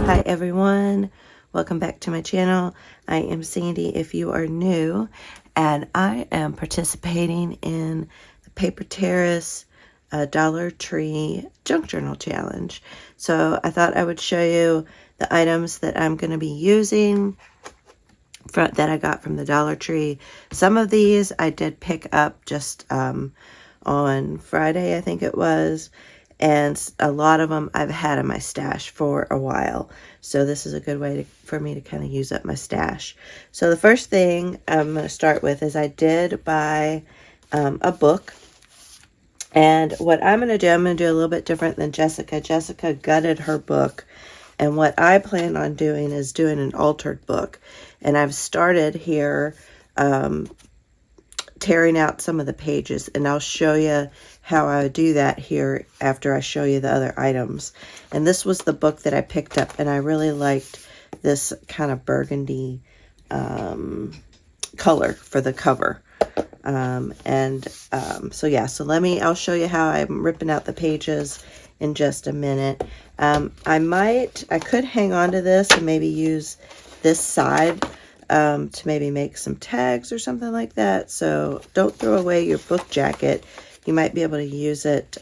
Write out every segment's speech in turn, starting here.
Hi everyone, welcome back to my channel. I am Sandy if you are new, and I am participating in the Paper Terrace Dollar Tree Junk Journal Challenge. So I thought I would show you the items that I'm going to be using that I got from the Dollar Tree. Some of these I did pick up just on Friday, I think it was. And a lot of them I've had in my stash for a while. So this is a good way for me to kind of use up my stash. So the first thing I'm going to start with is I did buy a book. And what I'm going to do a little bit different than Jessica. Jessica gutted her book. And what I plan on doing is doing an altered book. And I've started here tearing out some of the pages, and I'll show you how I would do that here after I show you the other items. And this was the book that I picked up, and I really liked this kind of burgundy color for the cover. I'll show you how I'm ripping out the pages in just a minute. I could hang on to this and maybe use this side to maybe make some tags or something like that. So don't throw away your book jacket. You might be able to use it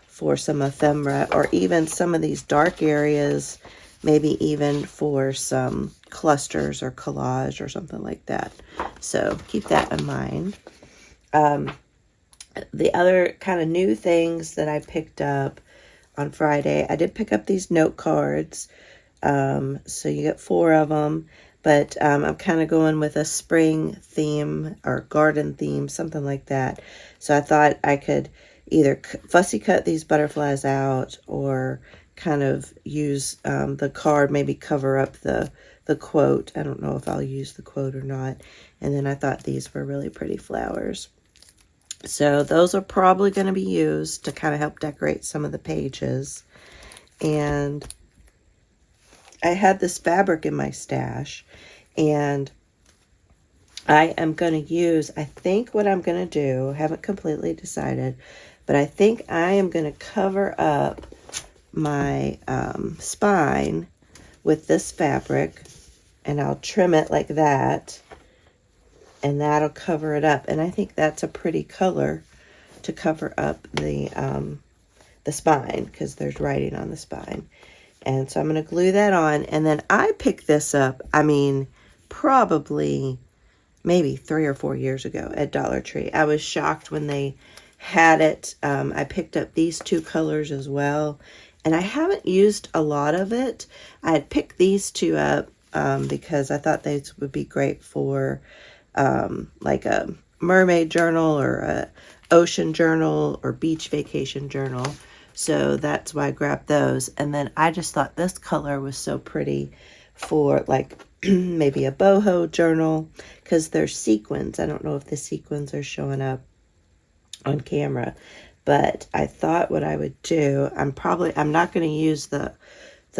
for some ephemera, or even some of these dark areas, maybe even for some clusters or collage or something like that. So keep that in mind. The other kind of new things that I picked up on Friday, I did pick up these note cards. So you get 4 of them. But I'm kind of going with a spring theme or garden theme, something like that. So I thought I could either fussy cut these butterflies out, or kind of use the card, maybe cover up the quote. I don't know if I'll use the quote or not. And then I thought these were really pretty flowers. So those are probably going to be used to kind of help decorate some of the pages. And I had this fabric in my stash, and I am going to use, I think what I'm going to do, haven't completely decided, but I think I am going to cover up my spine with this fabric, and I'll trim it like that, and that'll cover it up. And I think that's a pretty color to cover up the spine, because there's writing on the spine. And so I'm going to glue that on. And then I picked this up, probably maybe 3 or 4 years ago at Dollar Tree. I was shocked when they had it. I picked up these 2 colors as well. And I haven't used a lot of it. I had picked these 2 up because I thought these would be great for like a mermaid journal, or a ocean journal, or beach vacation journal. So that's why I grabbed those. And then I just thought this color was so pretty for like maybe a boho journal, because there's sequins. I don't know if the sequins are showing up on camera, but I thought what I would do, I'm not going to use the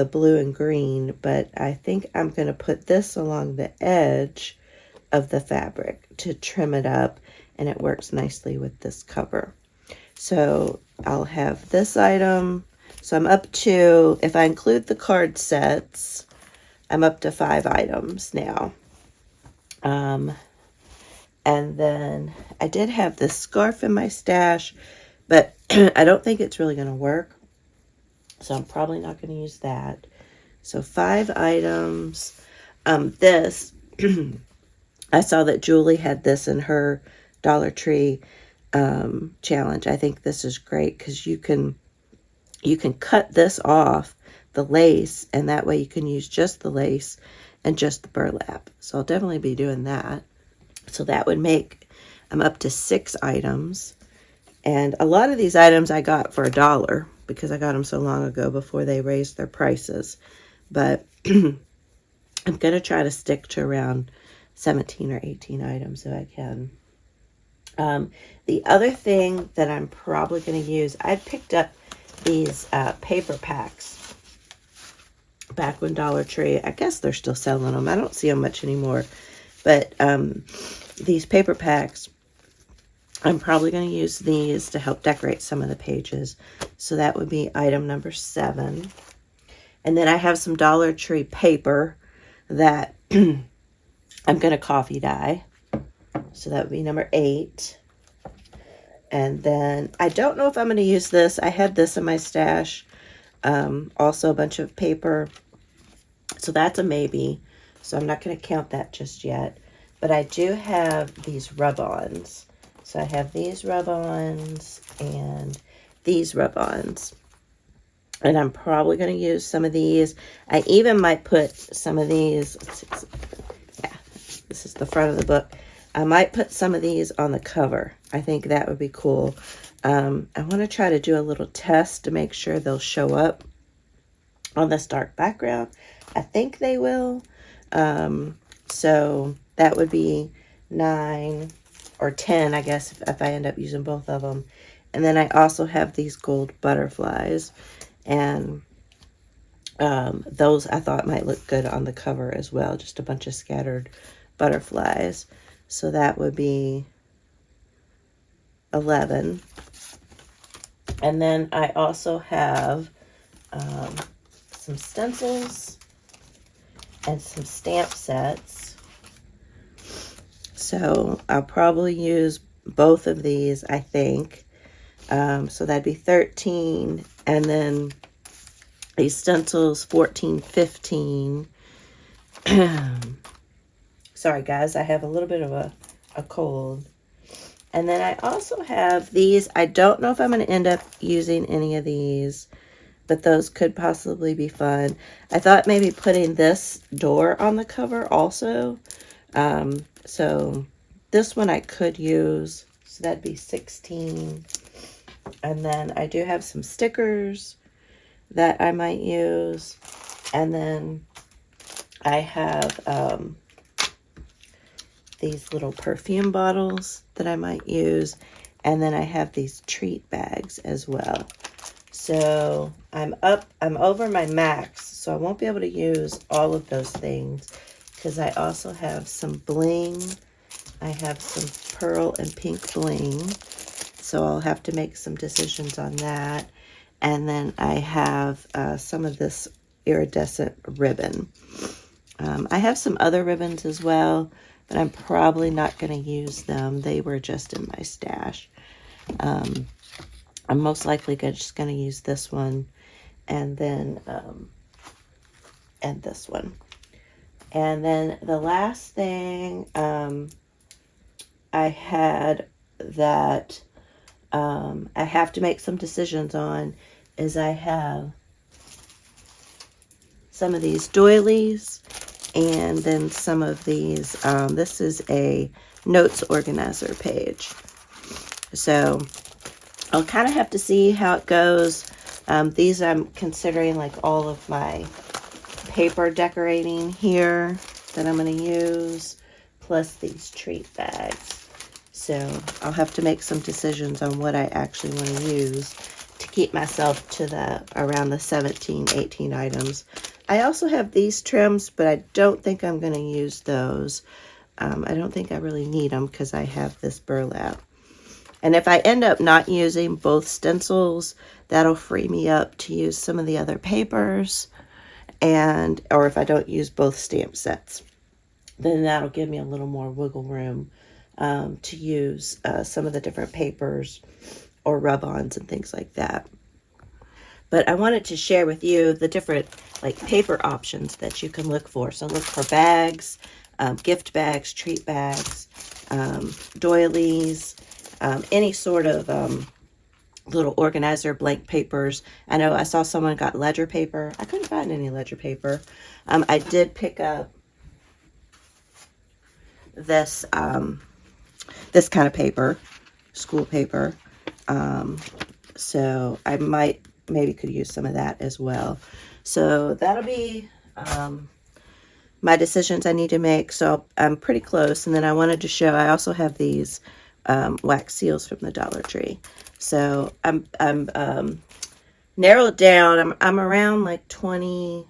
blue and green, but I think I'm going to put this along the edge of the fabric to trim it up, and it works nicely with this cover. So I'll have this item. So I'm up to, if I include the card sets, I'm up to 5 items now. And then I did have this scarf in my stash, but I don't think it's really going to work. So I'm probably not going to use that. So 5 items. This, I saw that Julie had this in her Dollar Tree challenge. I think this is great because you can cut this off, the lace, and that way you can use just the lace and just the burlap. So I'll definitely be doing that. So that would make, I'm up to 6 items. And a lot of these items I got for $1 because I got them so long ago before they raised their prices. But I'm going to try to stick to around 17 or 18 items if I can. The other thing that I'm probably going to use, I picked up these paper packs back when Dollar Tree, I guess they're still selling them. I don't see them much anymore. But these paper packs, I'm probably going to use these to help decorate some of the pages. So that would be item number 7. And then I have some Dollar Tree paper that I'm going to coffee dye. So that would be number 8. And then I don't know if I'm going to use this. I had this in my stash. Also a bunch of paper. So that's a maybe. So I'm not going to count that just yet. But I do have these rub-ons. So I have these rub-ons and these rub-ons. And I'm probably going to use some of these. I even might put some of these. Yeah, this is the front of the book. I might put some of these on the cover. I think that would be cool. I want to try to do a little test to make sure they'll show up on this dark background. I think they will. So that would be 9 or 10, I guess, if I end up using both of them. And then I also have these gold butterflies. And those I thought might look good on the cover as well. Just a bunch of scattered butterflies. So that would be 11. And then I also have some stencils and some stamp sets. So I'll probably use both of these, I think. So that'd be 13. And then these stencils, 14, 15. Sorry, guys, I have a little bit of a cold. And then I also have these. I don't know if I'm going to end up using any of these, but those could possibly be fun. I thought maybe putting this door on the cover also. So this one I could use. So that'd be 16. And then I do have some stickers that I might use. And then I have these little perfume bottles that I might use. And then I have these treat bags as well. So I'm over my max, so I won't be able to use all of those things because I also have some bling. I have some pearl and pink bling. So I'll have to make some decisions on that. And then I have some of this iridescent ribbon. I have some other ribbons as well, but I'm probably not going to use them. They were just in my stash. I'm most likely just going to use this one and then and this one. And then the last thing I had that I have to make some decisions on is I have some of these doilies and then some of these. This is a notes organizer page. So I'll kind of have to see how it goes. These I'm considering like all of my paper decorating here that I'm going to use, plus these treat bags. So I'll have to make some decisions on what I actually want to use to keep myself to around the 17, 18 items. I also have these trims, but I don't think I'm going to use those. I don't think I really need them because I have this burlap. And if I end up not using both stencils, that'll free me up to use some of the other papers. Or if I don't use both stamp sets, then that'll give me a little more wiggle room to use some of the different papers or rub-ons and things like that. But I wanted to share with you the different like paper options that you can look for. So look for bags, gift bags, treat bags, doilies, any sort of little organizer, blank papers. I know I saw someone got ledger paper. I couldn't find any ledger paper. I did pick up this this kind of paper, school paper. So I maybe could use some of that as well. So that'll be my decisions I need to make. So I'm pretty close. And then I wanted to show, I also have these wax seals from the Dollar Tree. So I'm narrowed down. I'm around like 20-ish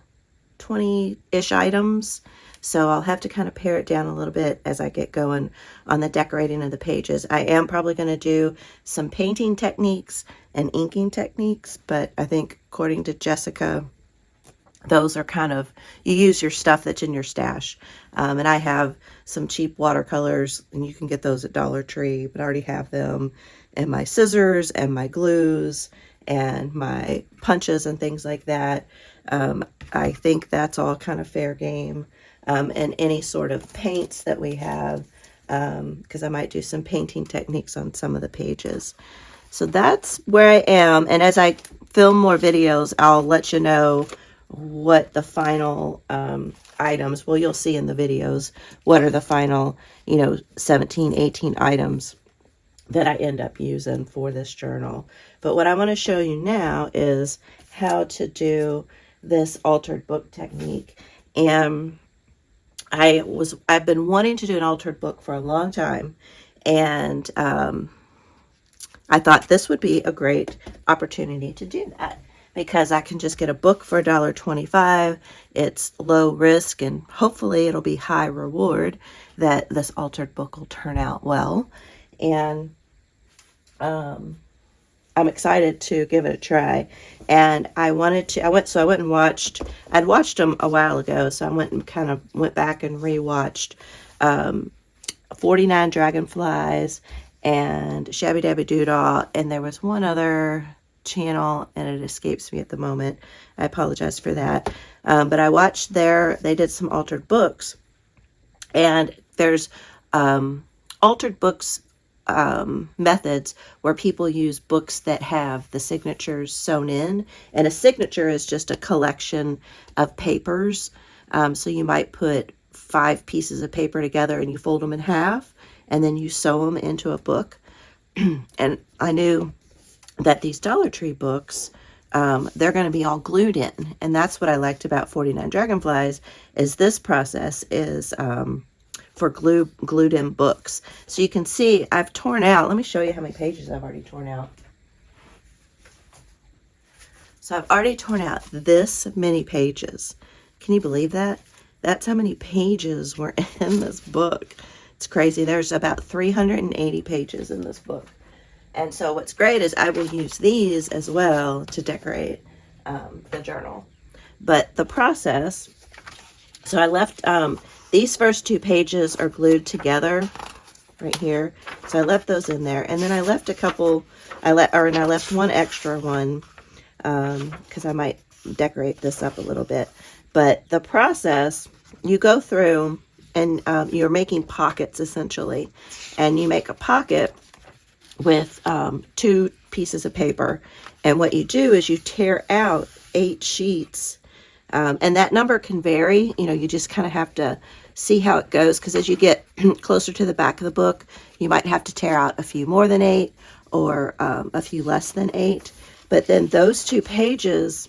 items. So I'll have to kind of pare it down a little bit as I get going on the decorating of the pages. I am probably going to do some painting techniques and inking techniques, but I think according to Jessica, those are kind of, you use your stuff that's in your stash. And I have some cheap watercolors, and you can get those at Dollar Tree, but I already have them, and my scissors and my glues and my punches and things like that. I think that's all kind of fair game. And any sort of paints that we have, because I might do some painting techniques on some of the pages. So that's where I am. And as I film more videos, I'll let you know what the final items, well, you'll see in the videos what are the final, 17, 18 items that I end up using for this journal. But what I want to show you now is how to do this altered book technique. And I've been wanting to do an altered book for a long time, and I thought this would be a great opportunity to do that, because I can just get a book for $1.25. It's low risk, and hopefully it'll be high reward that this altered book will turn out well. And I'm excited to give it a try. And I went and watched, I'd watched them a while ago, so I went back and rewatched 49 Dragonflies and Shabby Dabby Doodah, and there was one other channel, and it escapes me at the moment. I apologize for that. But I watched they did some altered books, and there's altered books methods where people use books that have the signatures sewn in, and a signature is just a collection of papers. So you might put 5 pieces of paper together and you fold them in half, and then you sew them into a book. And I knew that these Dollar Tree books, they're going to be all glued in, and that's what I liked about 49 Dragonflies, is this process is for glued in books. So you can see I've torn out, let me show you how many pages I've already torn out. So I've already torn out this many pages. Can you believe that? That's how many pages were in this book. It's crazy. There's about 380 pages in this book. And so what's great is I will use these as well to decorate the journal. But the process, so I left, these first 2 pages are glued together right here. So I left those in there. And then I left a couple, I left one extra one because I might decorate this up a little bit. But the process, you go through and you're making pockets essentially. And you make a pocket with 2 pieces of paper, and what you do is you tear out 8 sheets, and that number can vary. You just kind of have to see how it goes, because as you get closer to the back of the book, you might have to tear out a few more than 8 or a few less than 8. But then those 2 pages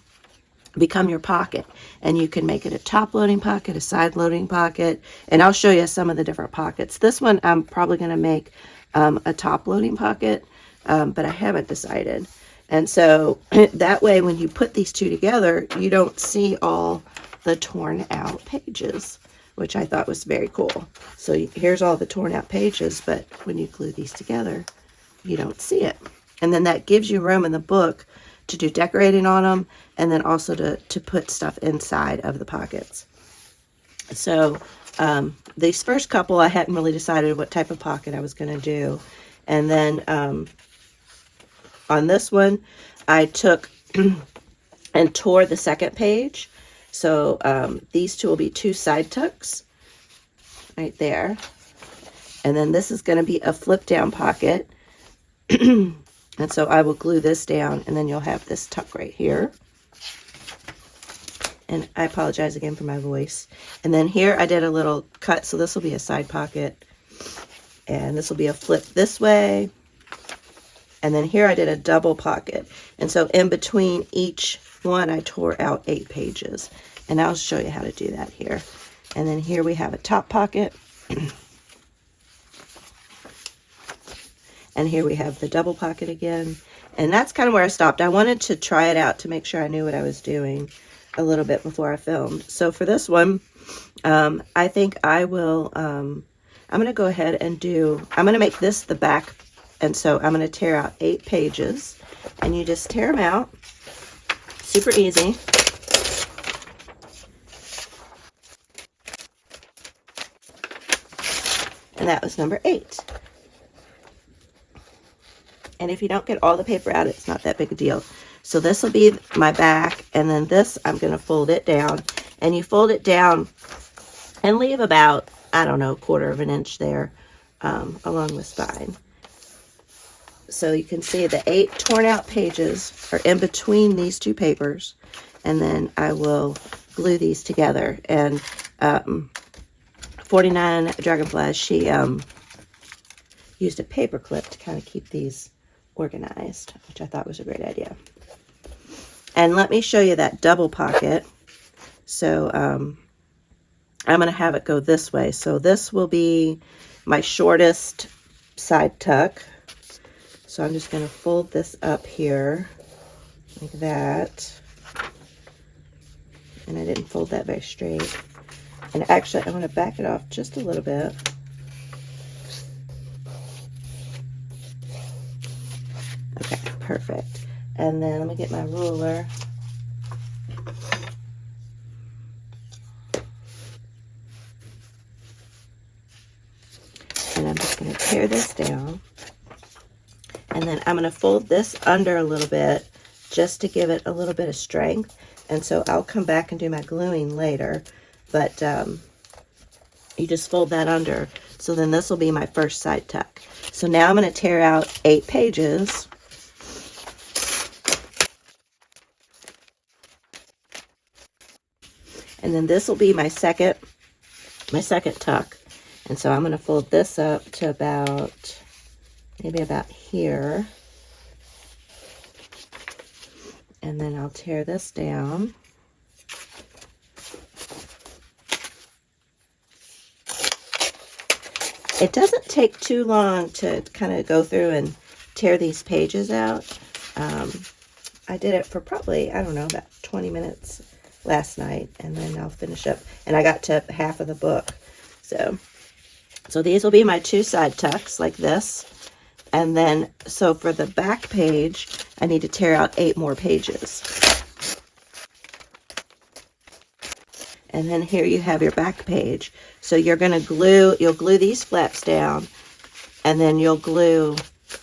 become your pocket, and you can make it a top loading pocket, a side loading pocket, and I'll show you some of the different pockets. This one I'm probably going to make a top loading pocket, but I haven't decided. And so that way when you put these 2 together, you don't see all the torn out pages, which I thought was very cool. So here's all the torn out pages, but when you glue these together, you don't see it. And then that gives you room in the book to do decorating on them, and then also to put stuff inside of the pockets. So these first couple, I hadn't really decided what type of pocket I was going to do. And then on this one, I took and tore the second page. So these 2 will be 2 side tucks right there. And then this is going to be a flip down pocket. And so I will glue this down, and then you'll have this tuck right here. And I apologize again for my voice. And then here I did a little cut, so this will be a side pocket. And this will be a flip this way. And then here I did a double pocket. And so in between each one, I tore out 8 pages. And I'll show you how to do that here. And then here we have a top pocket. And here we have the double pocket again. And that's kind of where I stopped. I wanted to try it out to make sure I knew what I was doing a little bit before I filmed. So for this one, I think I will, I'm going to go ahead and I'm going to make this the back. And so I'm going to tear out 8 pages. And you just tear them out. Super easy. and that was number 8. And if you don't get all the paper out, it's not that big a deal. So this will be my back, and then this, I'm going to fold it down. And you fold it down and leave about, I don't know, 1/4 of an inch there along the spine. So you can see the 8 torn out pages are in between these 2 papers. And then I will glue these together. And 49 Dragonflies, she used a paper clip to kind of keep these organized, which I thought was a great idea. And let me show you that double pocket. So I'm going to have it go this way. So this will be my shortest side tuck. So I'm just going to fold this up here like that. And I didn't fold that very straight. And actually, I'm going to back it off just a little bit. Okay, perfect. And then let me get my ruler. And I'm just going to tear this down. And then I'm going to fold this under a little bit just to give it a little bit of strength. And so I'll come back and do my gluing later. But you just fold that under. So then this will be my first side tuck. So now I'm going to tear out 8 pages. And then this will be my second tuck. And so I'm going to fold this up to about, maybe about here. And then I'll tear this down. It doesn't take too long to kind of go through and tear these pages out. I did it for probably, I don't know, about 20 minutes last night, and then I'll finish up. And I got to half of the book. So these will be my 2 side tucks like this. And then, so for the back page, I need to tear out 8 more pages. And then here you have your back page. So you're going to glue, you'll glue these flaps down, and then you'll glue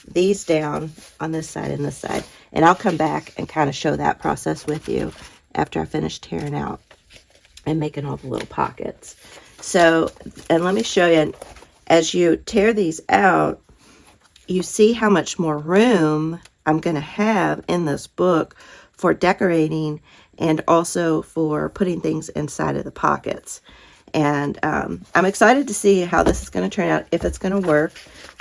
these down on this side and this side. And I'll come back and kind of show that process with you after I finish tearing out and making all the little pockets. So, and let me show you, as you tear these out, you see how much more room I'm going to have in this book for decorating and also for putting things inside of the pockets. And I'm excited to see how this is going to turn out, if it's going to work.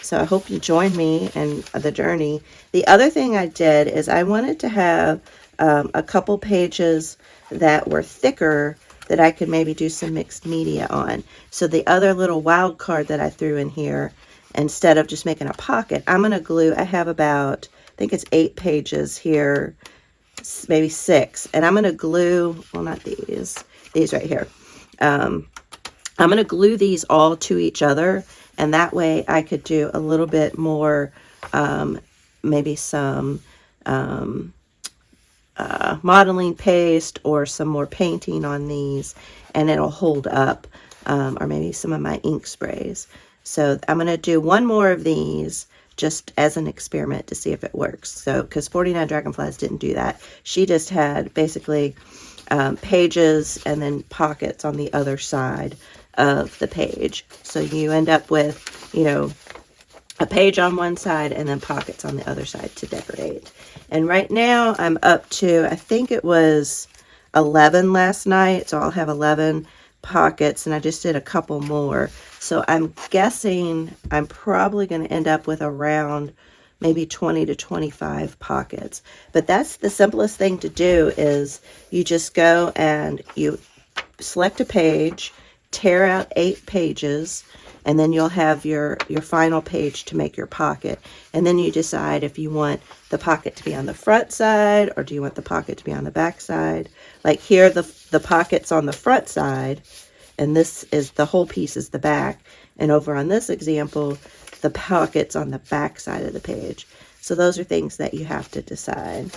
So I hope you join me in the journey. The other thing I did is I wanted to have a couple pages that were thicker that I could maybe do some mixed media on. So the other little wild card that I threw in here, instead of just making a pocket, I'm going to glue, I have about, I think it's 8 pages here, maybe 6. And I'm going to glue, well, not these right here. I'm going to glue these all to each other. And that way I could do a little bit more, maybe some modeling paste or some more painting on these, and it'll hold up, or maybe some of my ink sprays. So I'm going to do one more of these just as an experiment to see if it works. So, because 49 Dragonflies didn't do that. She just had basically pages and then pockets on the other side of the page. So you end up with, you know, a page on one side and then pockets on the other side to decorate. And right now I'm up to, I think it was 11 last night. So I'll have 11 pockets, and I just did a couple more. So I'm guessing I'm probably going to end up with around maybe 20 to 25 pockets. But that's the simplest thing to do, is you just go and you select a page, tear out 8 pages, and then you'll have your final page to make your pocket. And then you decide if you want the pocket to be on the front side or do you want the pocket to be on the back side. Like here, the pocket's on the front side, and this is the whole piece is the back. And over on this example, the pocket's on the back side of the page. So those are things that you have to decide.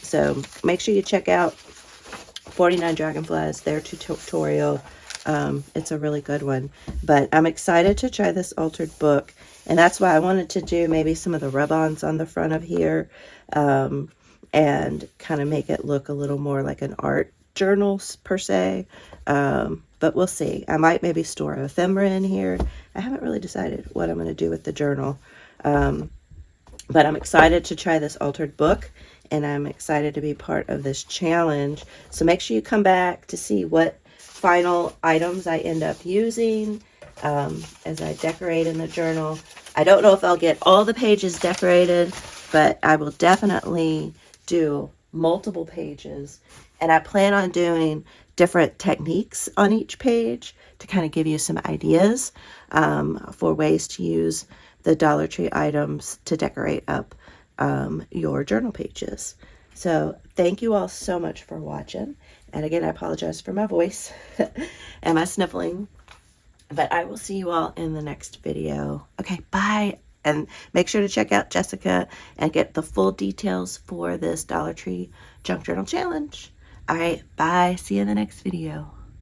So make sure you check out 49 Dragonflies, their tutorial It's a really good one. But I'm excited to try this altered book. And that's why I wanted to do maybe some of the rub-ons on the front of here. And kind of make it look a little more like an art journal per se. But we'll see. I might maybe store ephemera in here. I haven't really decided what I'm going to do with the journal. But I'm excited to try this altered book, and I'm excited to be part of this challenge. So make sure you come back to see what final items I end up using as I decorate in the journal. I don't know if I'll get all the pages decorated, but I will definitely do multiple pages. And I plan on doing different techniques on each page to kind of give you some ideas for ways to use the Dollar Tree items to decorate up your journal pages. So thank you all so much for watching. And again, I apologize for my voice and my sniffling. But I will see you all in the next video. Okay, bye. And make sure to check out Jessica and get the full details for this Dollar Tree Junk Journal Challenge. All right, bye. See you in the next video.